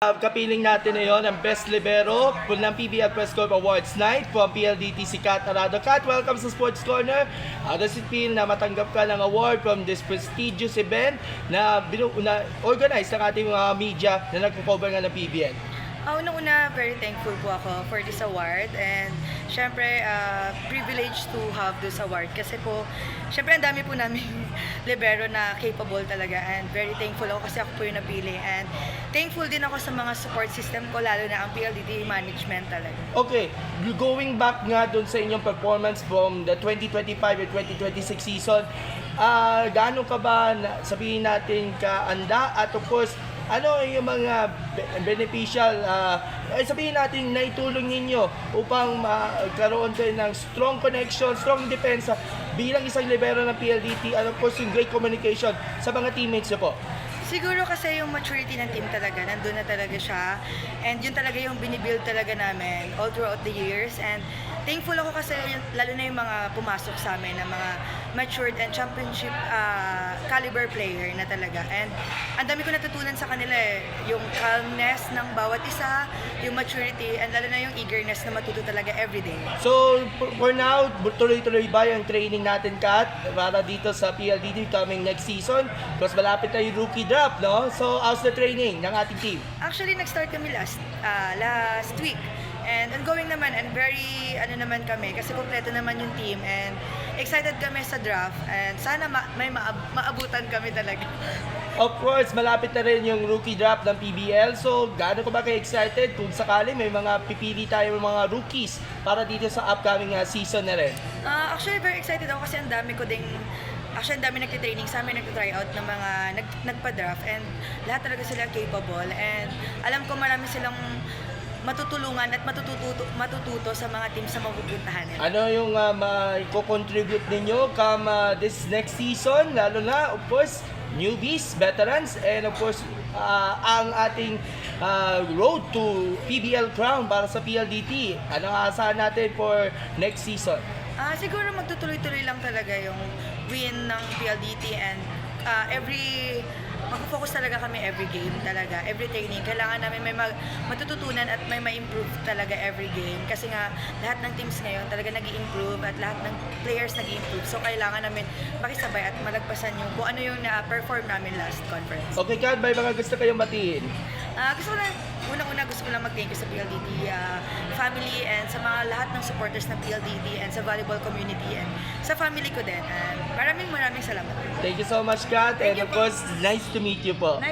Kapiling natin ngayon ang Best Libero ng PBL Press Corp Awards Night from PLDT si Kat Arado. Kat, welcome sa Sports Corner. How does it feel na matanggap ka ng award from this prestigious event na organized ng ating mga media na nagpo-cover nga ng PBL? Unang-una, very thankful po ako for this award and syempre, privileged to have this award kasi po, syempre ang dami po namin libero na capable talaga and very thankful ako kasi ako po yung napili and thankful din ako sa mga support system ko, lalo na ang PLDT management talaga. Okay, going back nga dun sa inyong performance from the 2025 and 2026 season, gaano ka ba, sabihin natin, kaanda at of course, ano yung mga beneficial, sabihin natin, naitulong ninyo upang magkaroon kayo ng strong connection, strong depensa bilang isang libero ng PLDT and of course yung great communication sa mga teammates nyo po? Siguro kasi yung maturity ng team talaga, nandun na talaga siya. And yun talaga yung binibuild talaga namin all throughout the years. And thankful ako kasi lalo na yung mga pumasok sa amin na mga matured and championship caliber player na talaga. And ang dami ko natutunan sa kanila yung calmness ng bawat isa, yung maturity, and lalo na yung eagerness na matuto talaga everyday. So, for now, tuloy-tuloy ba yung training natin, Kat, para dito sa PLDT coming next season? Because malapit na yung rookie draft, no? So, how's the training ng ating team? Actually, nag-start kami last week. And ongoing naman and very naman kami kasi kompleto naman yung team and excited kami sa draft and sana may maabutan kami talaga. Of course, malapit na rin yung rookie draft ng PBL. So, gaano ka ba excited kung sakali may mga pipili tayo ng mga rookies para dito sa upcoming season na rin? Actually, very excited ako kasi ang dami nagtitraining sa amin, nagtitry-out ng mga nagpa-draft and lahat talaga sila capable and alam ko marami silang matutulungan at matututo sa mga teams na mapupuntahan nila. Ano yung mai-contribute ninyo this next season? Lalo na, of course, newbies, veterans, and of course, ang ating road to PBL crown para sa PLDT. Ano ang asahan natin for next season? Siguro magtutuloy-tuloy lang talaga yung win ng PLDT and mag-focus talaga kami every game talaga, every training. Kailangan namin may matututunan at may ma-improve talaga every game. Kasi nga, lahat ng teams ngayon talaga nag-i-improve at lahat ng players nag-i-improve. So, kailangan namin makisabay at malagpasan yung kung ano yung na-perform namin last conference. Okay, Kat, may mga gusto kayong batiin? Unang-una gusto ko lang mag-thank you sa PLDT family and sa mga lahat ng supporters ng PLDT and sa volleyball community and sa family ko din. And maraming salamat. Thank you so much, Kat. And you of po. course, nice to meet you po. Nice.